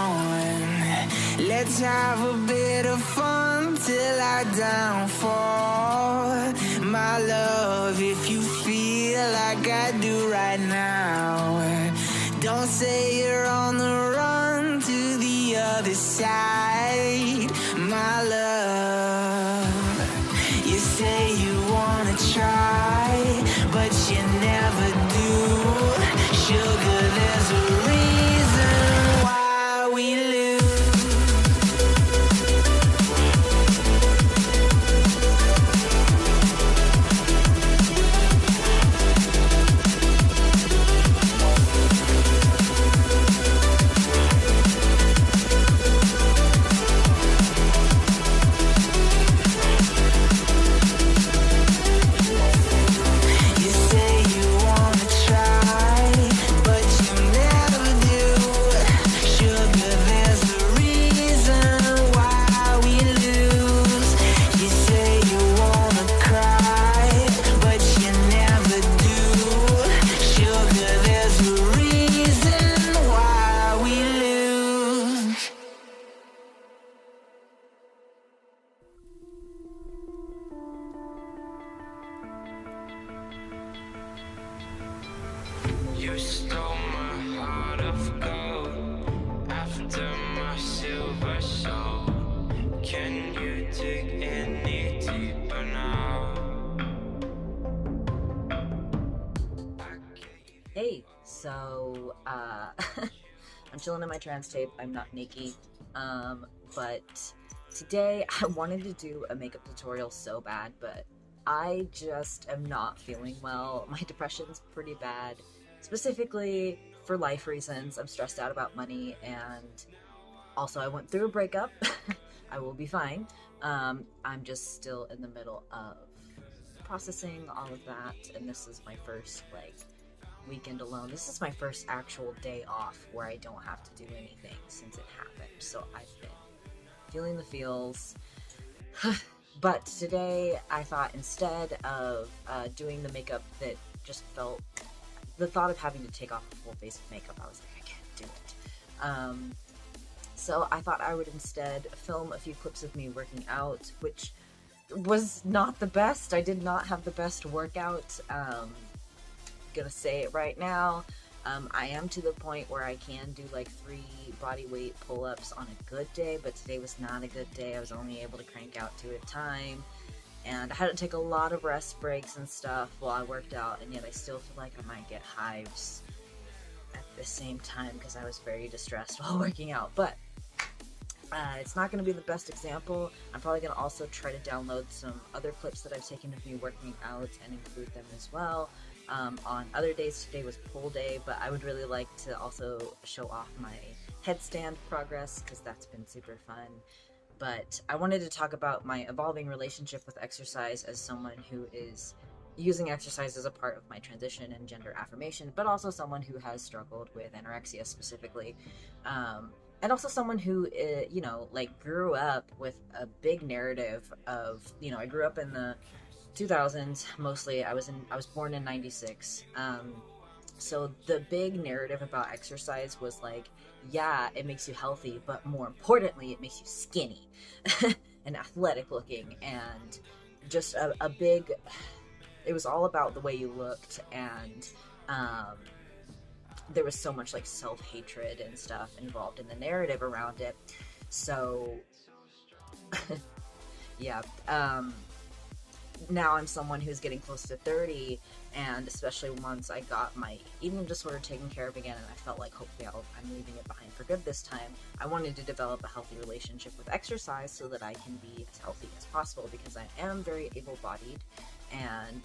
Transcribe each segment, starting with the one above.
on. Let's have a bit of fun till I downfall. My love, if you feel like I do right now, don't say you're on the run to the other side. My love, you say you wanna try, but you never do. Sugar, there's a reason why we lose. You say you wanna try, but you never do. Sugar, there's a reason why we lose. You say you wanna cry, but you never do. Sugar, there's a reason why we lose. You stole my heart of gold after my silver soul. Can you dig any deeper now? Hey, so I'm chilling in my trans tape. I'm not Nikki, but today I wanted to do a makeup tutorial so bad, but I just am not feeling well. My depression's pretty bad, specifically for life reasons. I'm stressed out about money, and also I went through a breakup. I will be fine. I'm just still in the middle of processing all of that, and this is my first weekend alone. This is my first actual day off where I don't have to do anything since it happened. So I've been feeling the feels. But today I thought, instead of doing the makeup that just felt, the thought of having to take off a full face of makeup, I was like, I can't do it. So I thought I would instead film a few clips of me working out, which was not the best. I did not have the best workout. Gonna say it right now. I am to the point where I can do like 3 body weight pull-ups on a good day, but today was not a good day. I was only able to crank out 2 at a time, and I had to take a lot of rest breaks and stuff while I worked out, and yet I still feel like I might get hives at the same time because I was very distressed while working out. But it's not going to be the best example. I'm probably going to also try to download some other clips that I've taken of me working out and include them as well. On other days, today was pull day, but I would really like to also show off my headstand progress because that's been super fun. But I wanted to talk about my evolving relationship with exercise as someone who is using exercise as a part of my transition and gender affirmation, but also someone who has struggled with anorexia specifically. And also someone who, grew up with a big narrative of, I grew up in the 2000s mostly. I was born in 96. So the big narrative about exercise was like, yeah, it makes you healthy, but more importantly, it makes you skinny and athletic looking, and just a big, it was all about the way you looked, and there was so much like self-hatred and stuff involved in the narrative around it. So yeah, now I'm someone who's getting close to 30, and especially once I got my eating disorder taken care of again, and I felt like hopefully I'm leaving it behind for good this time, I wanted to develop a healthy relationship with exercise so that I can be as healthy as possible, because I am very able-bodied and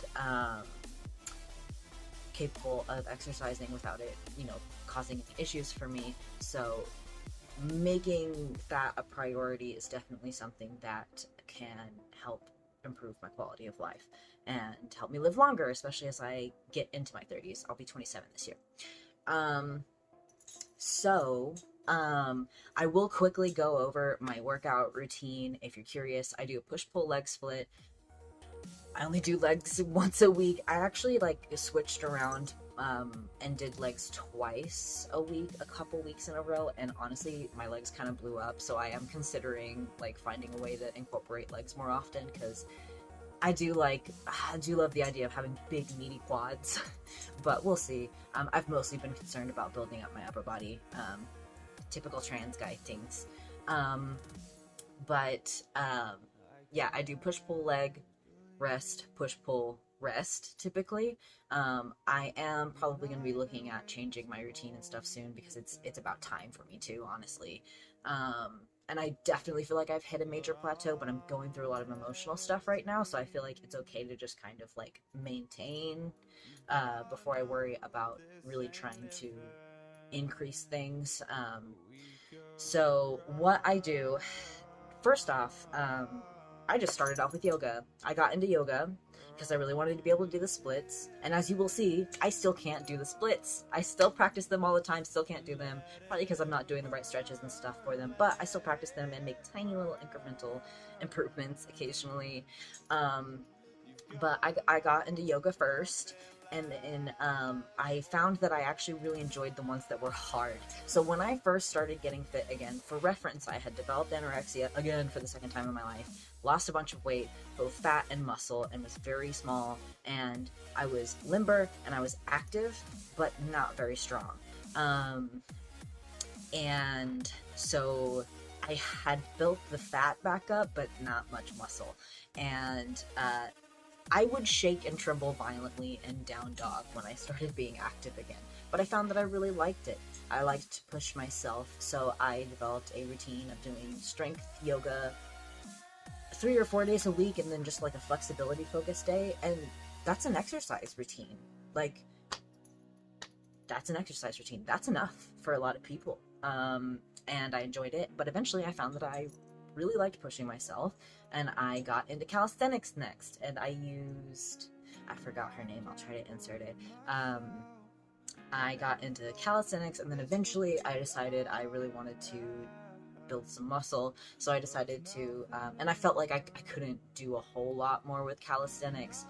capable of exercising without it, causing issues for me. So making that a priority is definitely something that can help improve my quality of life and help me live longer, especially as I get into my 30s. I'll be 27 this year. I will quickly go over my workout routine. If you're curious, I do a push-pull leg split. I only do legs once a week. I actually switched around and did legs twice a week, a couple weeks in a row, and honestly my legs kind of blew up, so I am considering like finding a way to incorporate legs more often, because I do love the idea of having big meaty quads. But we'll see. I've mostly been concerned about building up my upper body, typical trans guy things. Yeah, I do push pull leg, rest, push pull, rest typically. I am probably going to be looking at changing my routine and stuff soon, because it's about time for me too, honestly. And I definitely feel like I've hit a major plateau, but I'm going through a lot of emotional stuff right now, so I feel like it's okay to just kind of like maintain before I worry about really trying to increase things. So what I do, first off, I just started off with yoga. I got into yoga because I really wanted to be able to do the splits, and as you will see, I still can't do the splits. I still practice them all the time, still can't do them, probably because I'm not doing the right stretches and stuff for them, but I still practice them and make tiny little incremental improvements occasionally. But I got into yoga first, and then I found that I actually really enjoyed the ones that were hard. So when I first started getting fit again, for reference, I had developed anorexia again for the second time in my life, lost a bunch of weight, both fat and muscle, and was very small, and I was limber and I was active, but not very strong. And so I had built the fat back up, but not much muscle. And I would shake and tremble violently in down dog when I started being active again, but I found that I really liked it. I liked to push myself, so I developed a routine of doing strength yoga 3 or 4 days a week, and then just like a flexibility focused day, and that's an exercise routine. Like, that's an exercise routine. That's enough for a lot of people. And I enjoyed it, but eventually I found that I really liked pushing myself, and I got into calisthenics next, and I forgot her name, I'll try to insert it. I got into calisthenics, and then eventually I decided I really wanted to build some muscle, so I decided to, and I felt like I couldn't do a whole lot more with calisthenics.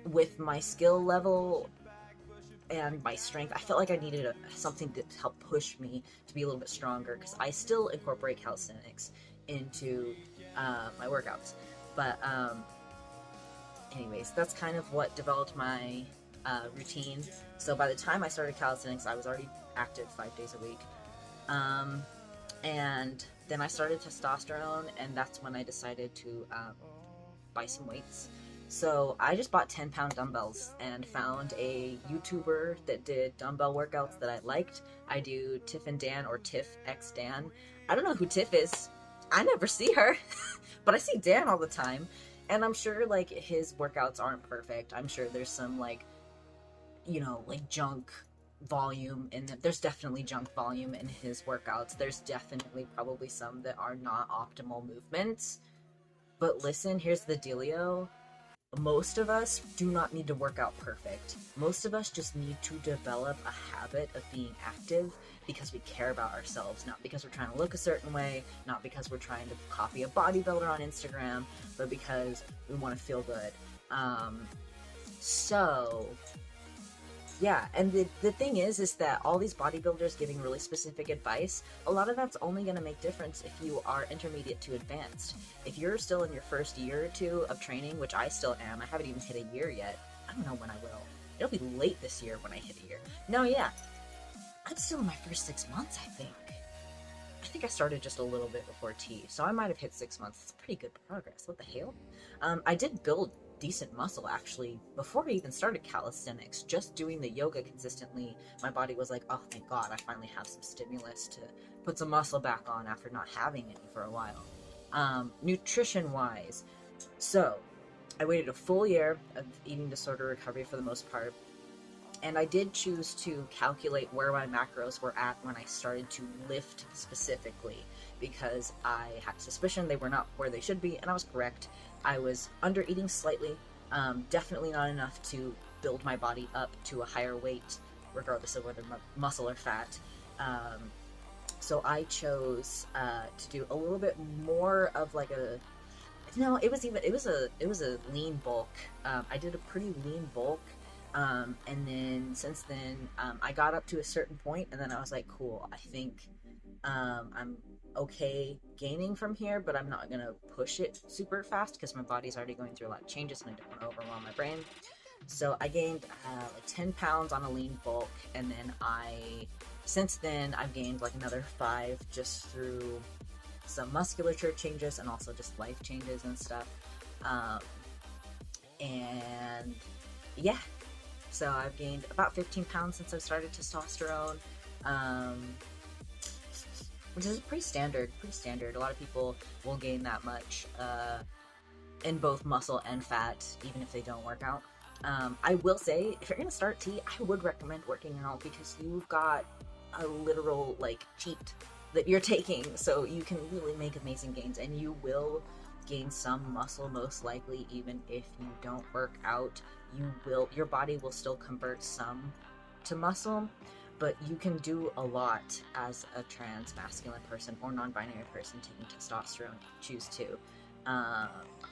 With my skill level and my strength, I felt like I needed something to help push me to be a little bit stronger, because I still incorporate calisthenics into my workouts. But anyways, that's kind of what developed my routine. So by the time I started calisthenics, I was already active 5 days a week. And then I started testosterone, and that's when I decided to buy some weights. So I just bought 10-pound dumbbells and found a YouTuber that did dumbbell workouts that I liked. I do Tiff and Dan, or Tiff X Dan. I don't know who Tiff is. I never see her, but I see Dan all the time. And I'm sure like his workouts aren't perfect. I'm sure there's some like, like junk volume in it. There's definitely junk volume in his workouts. There's definitely probably some that are not optimal movements. But listen, here's the dealio. Most of us do not need to work out perfect. Most of us just need to develop a habit of being active because we care about ourselves, not because we're trying to look a certain way, not because we're trying to copy a bodybuilder on Instagram, but because we want to feel good. Yeah, and the thing is that all these bodybuilders giving really specific advice, a lot of that's only going to make difference if you are intermediate to advanced. If you're still in your first year or two of training, which I still am, I haven't even hit a year yet. I don't know when I will. It'll be late this year when I hit a year. No, yeah. I'm still in my first 6 months, I think. I think I started just a little bit before T, so I might have hit 6 months. It's pretty good progress. What the hell? I did build decent muscle actually before I even started calisthenics. Just doing the yoga consistently, my body was like, oh thank god, I finally have some stimulus to put some muscle back on after not having any for a while. Nutrition wise, so I waited a full year of eating disorder recovery for the most part, and I did choose to calculate where my macros were at when I started to lift specifically, because I had suspicion they were not where they should be, and I was correct. I was under eating slightly, definitely not enough to build my body up to a higher weight, regardless of whether muscle or fat. So I chose to do a little bit more of like it was a lean bulk. I did a pretty lean bulk, And then since then, I got up to a certain point, and then I was like, cool, I think I'm okay gaining from here, but I'm not gonna push it super fast because my body's already going through a lot of changes and I don't want to overwhelm my brain. So I gained like 10 pounds on a lean bulk, and then since then, I've gained like another 5 just through some musculature changes and also just life changes and stuff. And yeah, so I've gained about 15 pounds since I've started testosterone, which is pretty standard. A lot of people will gain that much in both muscle and fat, even if they don't work out. I will say, if you're gonna start T, I would recommend working out because you've got a literal like cheat that you're taking, so you can really make amazing gains, and you will gain some muscle most likely even if you don't work out. Your body will still convert some to muscle, but you can do a lot as a trans masculine person or non-binary person taking testosterone if you choose to.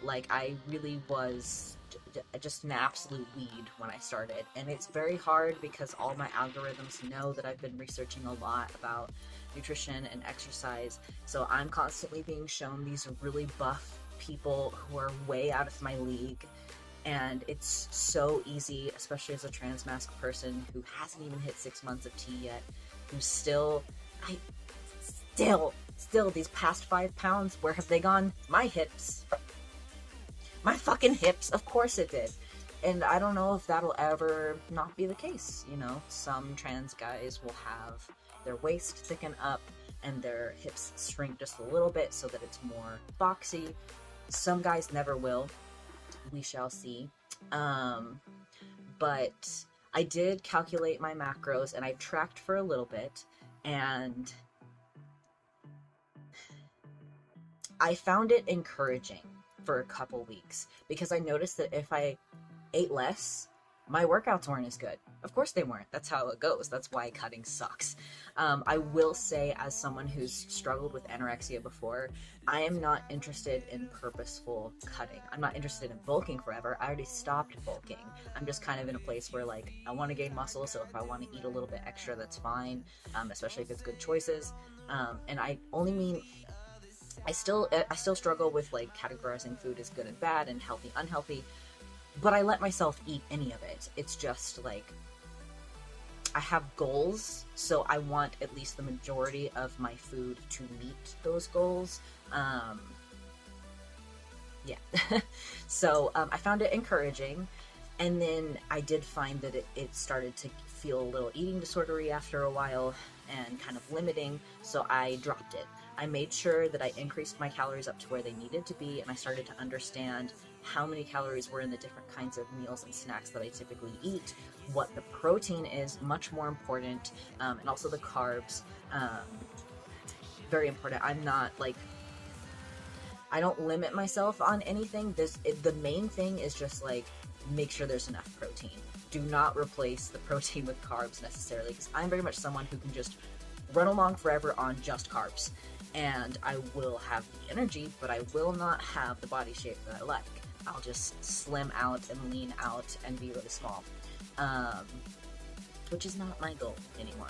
Like, I really was just an absolute weed when I started, and it's very hard because all my algorithms know that I've been researching a lot about nutrition and exercise, so I'm constantly being shown these really buff people who are way out of my league, and it's so easy, especially as a trans masc person who hasn't even hit 6 months of T yet, who still these past 5 pounds, where have they gone? My hips. My fucking hips, of course it did. And I don't know if that'll ever not be the case, you know? Some trans guys will have their waist thicken up and their hips shrink just a little bit so that it's more boxy. Some guys never will. We shall see. But I did calculate my macros, and I tracked for a little bit, and I found it encouraging for a couple weeks because I noticed that if I ate less, my workouts weren't as good. Of course they weren't. That's how it goes. That's why cutting sucks. I will say, as someone who's struggled with anorexia before, I am not interested in purposeful cutting. I'm not interested in bulking forever. I already stopped bulking. I'm just kind of in a place where, like, I want to gain muscle, so if I want to eat a little bit extra, that's fine, especially if it's good choices. And I only mean, I still struggle with, like, categorizing food as good and bad and healthy, unhealthy, but I let myself eat any of it. It's just, like, I have goals, so I want at least the majority of my food to meet those goals. Yeah. So I found it encouraging, and then I did find that it started to feel a little eating disordery after a while and kind of limiting, so I dropped it. I made sure that I increased my calories up to where they needed to be, and I started to understand how many calories were in the different kinds of meals and snacks that I typically eat, what the protein is, much more important, and also the carbs, very important. I'm not, like, I don't limit myself on anything. The main thing is just, like, make sure there's enough protein. Do not replace the protein with carbs necessarily, because I'm very much someone who can just run along forever on just carbs, and I will have the energy, but I will not have the body shape that I like. I'll just slim out and lean out and be really small, which is not my goal anymore.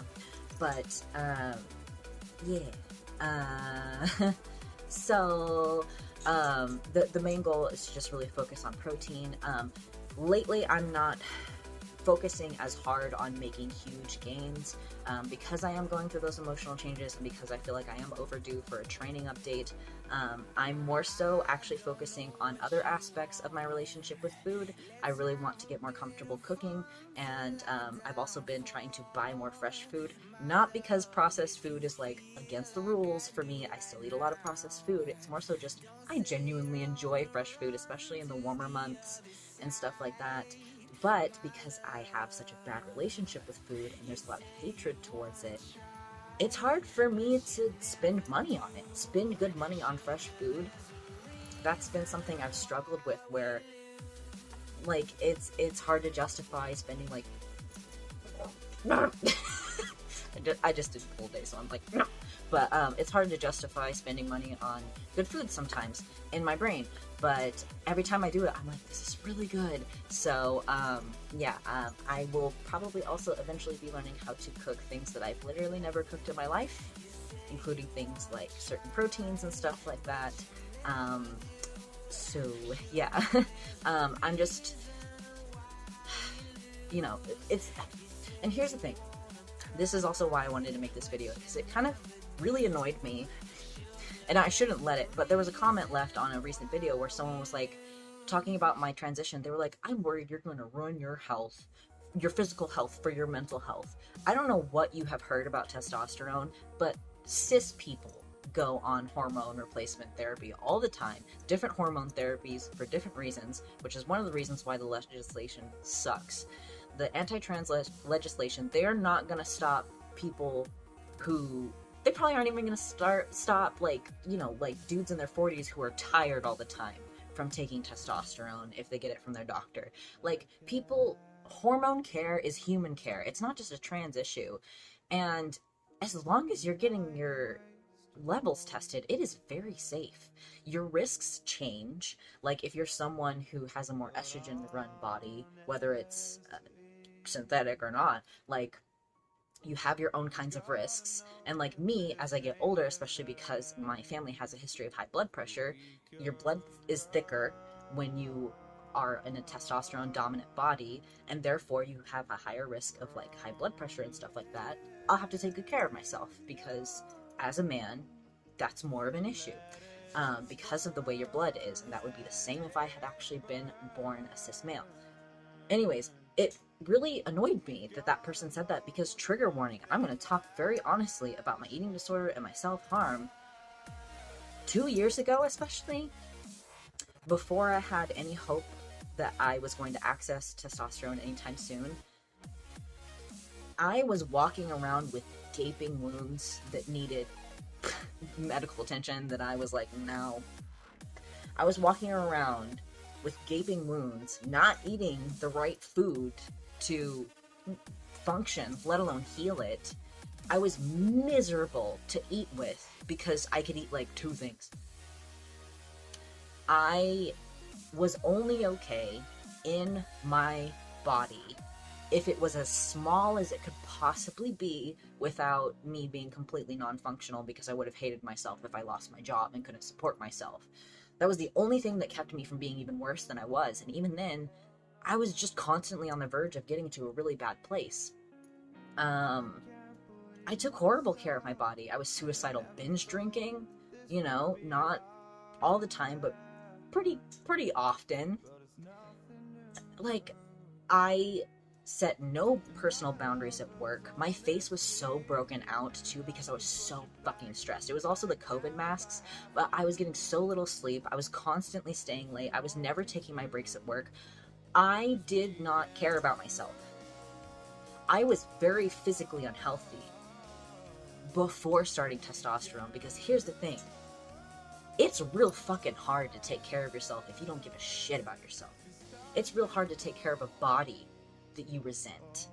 But yeah. So the main goal is to just really focus on protein. Lately, I'm not focusing as hard on making huge gains because I am going through those emotional changes, and because I feel like I am overdue for a training update. I'm more so actually focusing on other aspects of my relationship with food. I really want to get more comfortable cooking, and I've also been trying to buy more fresh food, not because processed food is, like, against the rules for me. I still eat a lot of processed food. It's more so just I genuinely enjoy fresh food, especially in the warmer months and stuff like that. But because I have such a bad relationship with food and there's a lot of hatred towards it, it's hard for me to spend money on it, spend good money on fresh food. That's been something I've struggled with, where, like, it's hard to justify spending, like, I just did a full day, so I'm like, no. But it's hard to justify spending money on good food sometimes in my brain. But every time I do it, I'm like, this is really good. So I will probably also eventually be learning how to cook things that I've literally never cooked in my life, including things like certain proteins and stuff like that. So yeah, I'm just, it's, and here's the thing. This is also why I wanted to make this video, because it kind of really annoyed me, and I shouldn't let it, but there was a comment left on a recent video where someone was like, talking about my transition. They were like, I'm worried you're going to ruin your health, your physical health, for your mental health. I don't know what you have heard about testosterone, but cis people go on hormone replacement therapy all the time, different hormone therapies for different reasons, which is one of the reasons why the legislation sucks. The anti-trans legislation, they are not going to stop people who, they probably aren't even going to stop like dudes in their 40s who are tired all the time from taking testosterone if they get it from their doctor. Like, people, hormone care is human care. It's not just a trans issue. And as long as you're getting your levels tested, it is very safe. Your risks change. Like, if you're someone who has a more estrogen run body, whether it's synthetic or not, like, you have your own kinds of risks. And like me, as I get older, especially because my family has a history of high blood pressure, your blood is thicker when you are in a testosterone dominant body, and therefore you have a higher risk of like high blood pressure and stuff like that. I'll have to take good care of myself, because as a man, that's more of an issue, because of the way your blood is. And that would be the same if I had actually been born a cis male. Anyways, it really annoyed me that that person said that, because, trigger warning, I'm going to talk very honestly about my eating disorder and my self-harm. 2 years ago, especially, before I had any hope that I was going to access testosterone anytime soon, I was walking around with gaping wounds that needed medical attention, that I was like, no. I was walking around with gaping wounds, not eating the right food to function, let alone heal it. I was miserable to eat with, because I could eat like 2 things. I was only okay in my body if it was as small as it could possibly be, without me being completely non-functional, because I would have hated myself if I lost my job and couldn't support myself. That was the only thing that kept me from being even worse than I was, and even then, I was just constantly on the verge of getting to a really bad place. I took horrible care of my body. I was suicidal binge drinking, not all the time, but pretty often. Like, I set no personal boundaries at work. My face was so broken out too, because I was so fucking stressed. It was also the COVID masks, but I was getting so little sleep. I was constantly staying late. I was never taking my breaks at work. I did not care about myself. I was very physically unhealthy before starting testosterone, because here's the thing. It's real fucking hard to take care of yourself if you don't give a shit about yourself. It's real hard to take care of a body that you resent,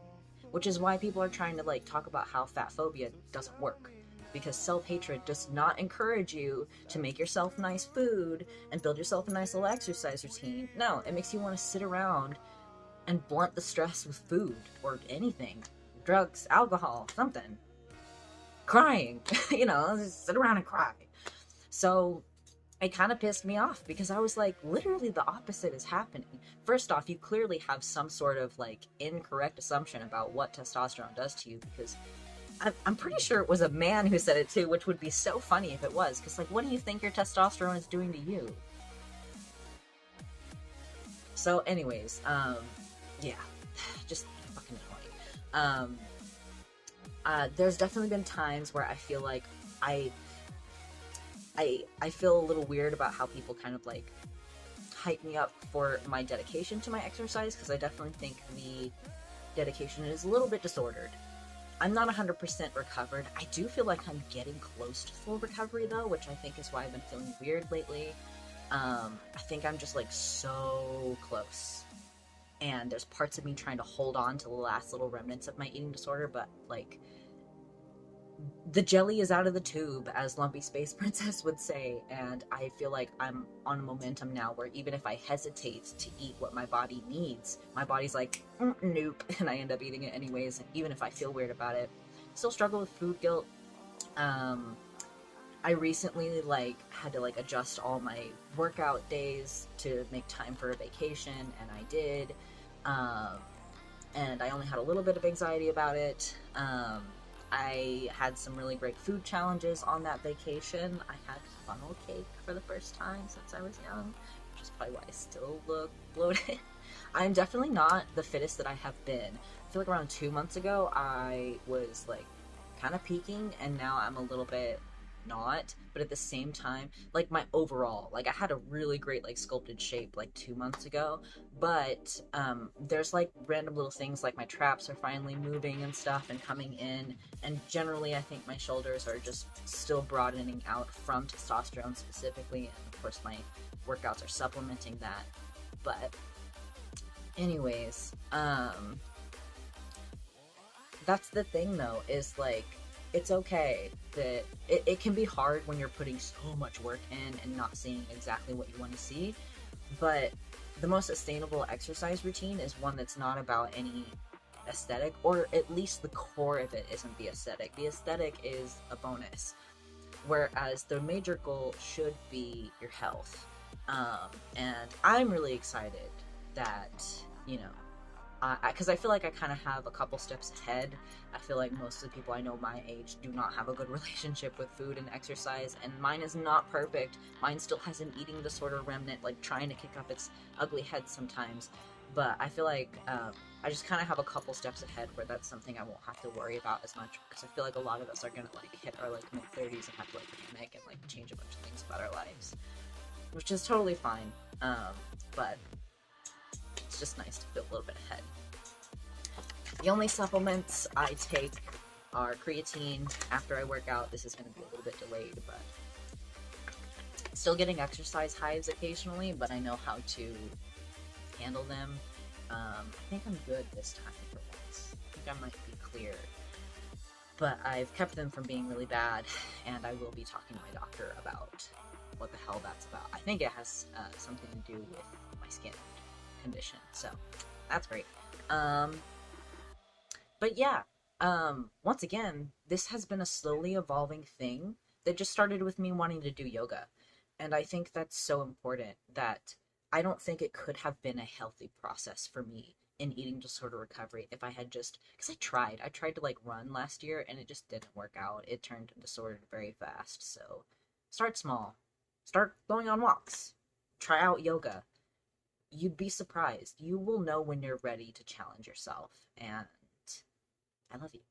which is why people are trying to like talk about how fat phobia doesn't work, because self-hatred does not encourage you to make yourself nice food and build yourself a nice little exercise routine. No, it makes you want to sit around and blunt the stress with food or anything, drugs, alcohol, something, crying, just sit around and cry. So it kind of pissed me off, because I was like, literally the opposite is happening. First off, you clearly have some sort of like incorrect assumption about what testosterone does to you, because I'm pretty sure it was a man who said it too, which would be so funny if it was, because like, what do you think your testosterone is doing to you? So anyways, yeah, just fucking annoying. There's definitely been times where I feel like I feel a little weird about how people kind of like hype me up for my dedication to my exercise, because I definitely think the dedication is a little bit disordered. I'm not 100% recovered. I do feel like I'm getting close to full recovery though, which I think is why I've been feeling weird lately. I think I'm just like so close, and there's parts of me trying to hold on to the last little remnants of my eating disorder, but like the jelly is out of the tube, as Lumpy Space Princess would say, and I feel like I'm on a momentum now where even if I hesitate to eat what my body needs, my body's like, nope, and I end up eating it anyways, and even if I feel weird about it. Still struggle with food guilt. Um, I recently had to adjust all my workout days to make time for a vacation, and I did. Um, and I only had a little bit of anxiety about it. I had some really great food challenges on that vacation. I had funnel cake for the first time since I was young, which is probably why I still look bloated. I'm definitely not the fittest that I have been. I feel like around 2 months ago, I was kind of peaking, and now I'm a little bit not, but at the same time, my overall, I had a really great sculpted shape 2 months ago, but there's random little things my traps are finally moving and stuff and coming in, and generally I think my shoulders are just still broadening out from testosterone specifically, and of course my workouts are supplementing that. But anyways, that's the thing though, is it's okay that it can be hard when you're putting so much work in and not seeing exactly what you want to see, but the most sustainable exercise routine is one that's not about any aesthetic, or at least the core of it isn't the aesthetic. The aesthetic is a bonus, whereas the major goal should be your health. And I'm really excited that, you know, because I feel like I kind of have a couple steps ahead. I feel like most of the people I know my age do not have a good relationship with food and exercise, and mine is not perfect. Mine still has an eating disorder remnant, trying to kick up its ugly head sometimes. But I feel like I just kind of have a couple steps ahead where that's something I won't have to worry about as much, because I feel like a lot of us are gonna hit our mid-30s and have to panic and change a bunch of things about our lives, which is totally fine. But it's just nice to feel a little bit ahead. The only supplements I take are creatine after I work out. This is going to be a little bit delayed, but still getting exercise hives occasionally, but I know how to handle them. I think I'm good this time for once. I think I might be clear. But I've kept them from being really bad, and I will be talking to my doctor about what the hell that's about. I think it has something to do with my skin condition, so that's great. But yeah, once again, this has been a slowly evolving thing that just started with me wanting to do yoga. And I think that's so important, that I don't think it could have been a healthy process for me in eating disorder recovery if I had just, because I tried to run last year and it just didn't work out. It turned disordered very fast. So start small, start going on walks, try out yoga. You'd be surprised. You will know when you're ready to challenge yourself. And I love you.